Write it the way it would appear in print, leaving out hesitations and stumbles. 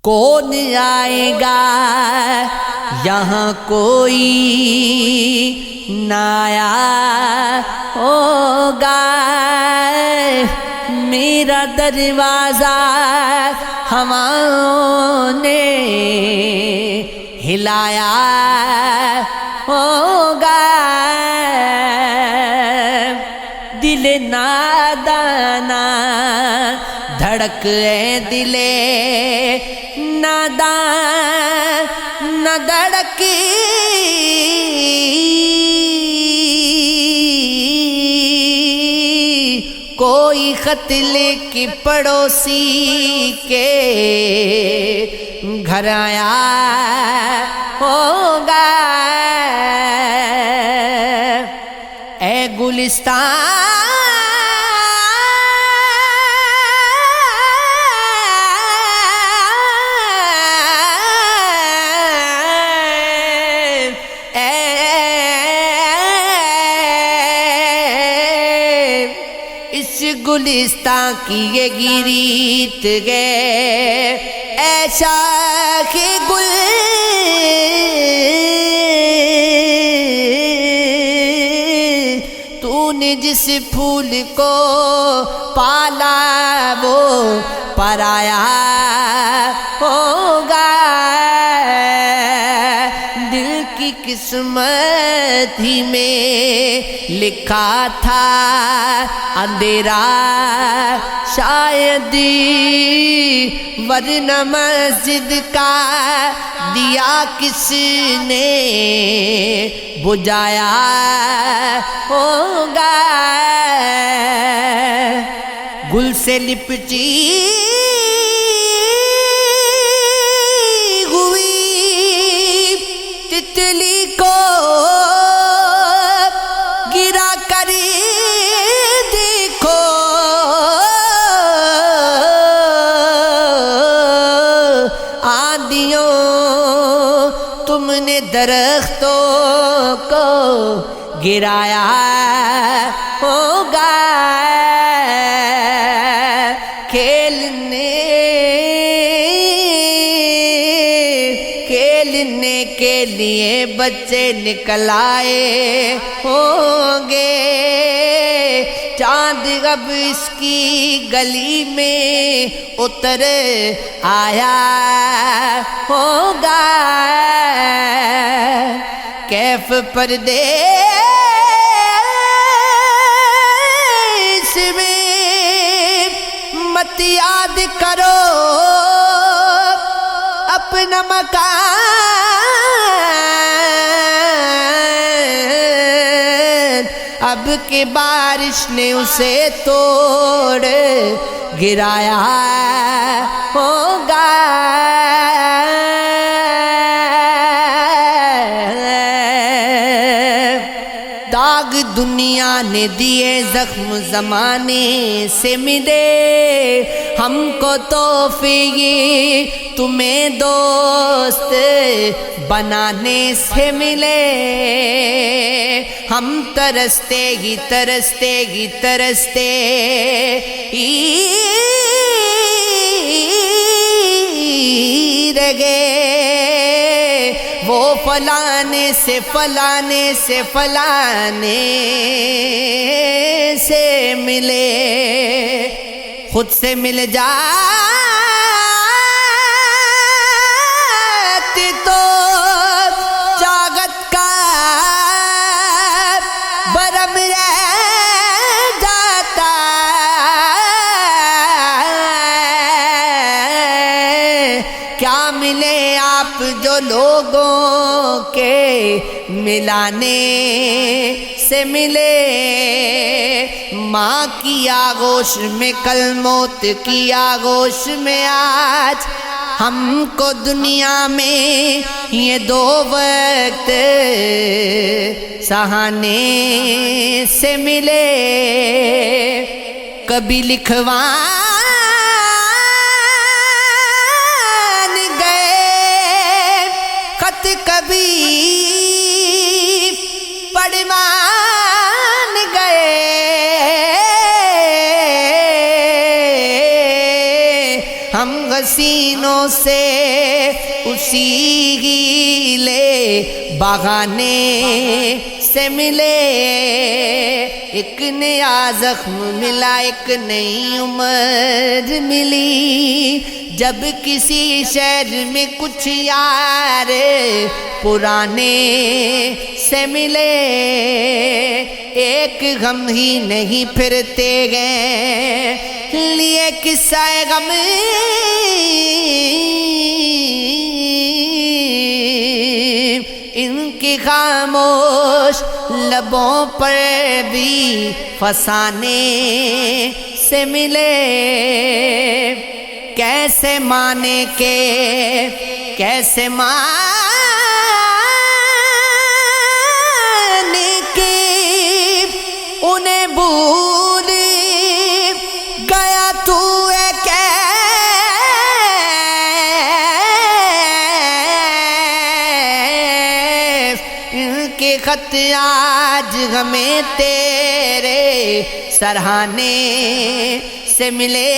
کون آئے گا یہاں کوئی نہ آیا ہوگا، میرا دروازہ ہواؤں نے ہلایا ہوگا، دل نادانا دھڑک اے دل نادان نہ دھڑکی، کوئی خط لکھ پڑوسی کے گھر آیا ہوگا، اے گلستان اس گلستان کی یہ گیت گئے، اے شاخ گل تو نے جس پھول کو پالا وہ پرایا ہوگا، دل کی قسمت ہی میں لکھا تھا اندھیرا شاید، ورنہ مسجد کا دیا کس نے بجھایا ہوگا، گل سے لپٹی ہوئی تتلی کو گرا کر دیکھو، آندھیوں تم نے درختوں کو گرایا ہوگا، کھیلنے کے لیے بچے نکل آئے ہوں گے، چاند اب اس کی گلی میں اتر آیا ہوگا، کیف پردیس میں مت یاد کرو اپنا مکان، اب کہ بارش نے اسے توڑ گرایا ہوگا، داغ دنیا نے دیے زخم زمانے سے ملے، ہم کو تحفے تمہیں دوست بنانے سے ملے، ہم ترستے ہی ترستے ہی ترستے رہ گئے، وہ فلانے سے فلانے سے فلانے سے ملے، خود سے مل جاتے تو چاغت کا برم رہ جاتا، کیا ملے آپ جو لوگوں کے ملانے سے ملے، ماں کی آغوش میں کل موت کی آغوش میں آج، ہم کو دنیا میں یہ دو وقت سہانے سے ملے، کبھی لکھوان گئے خط، کبھی پڑھوان گئے، ہم سینوں سے اسی گیلے بہانے سے ملے، ایک نیا زخم ملا، ایک نئی عمر ملی، جب کسی شہر میں کچھ یار پرانے سے ملے، ایک غم ہی نہیں پھرتے گئے لیے قصہ غم، ان کی خاموش لبوں پر بھی فسانے سے ملے، کیسے مانے کے کیسے مانے کے انہیں بھول گیا تو ہے کیف، ان کے خط آج ہمیں تیرے سراہنے سے ملے،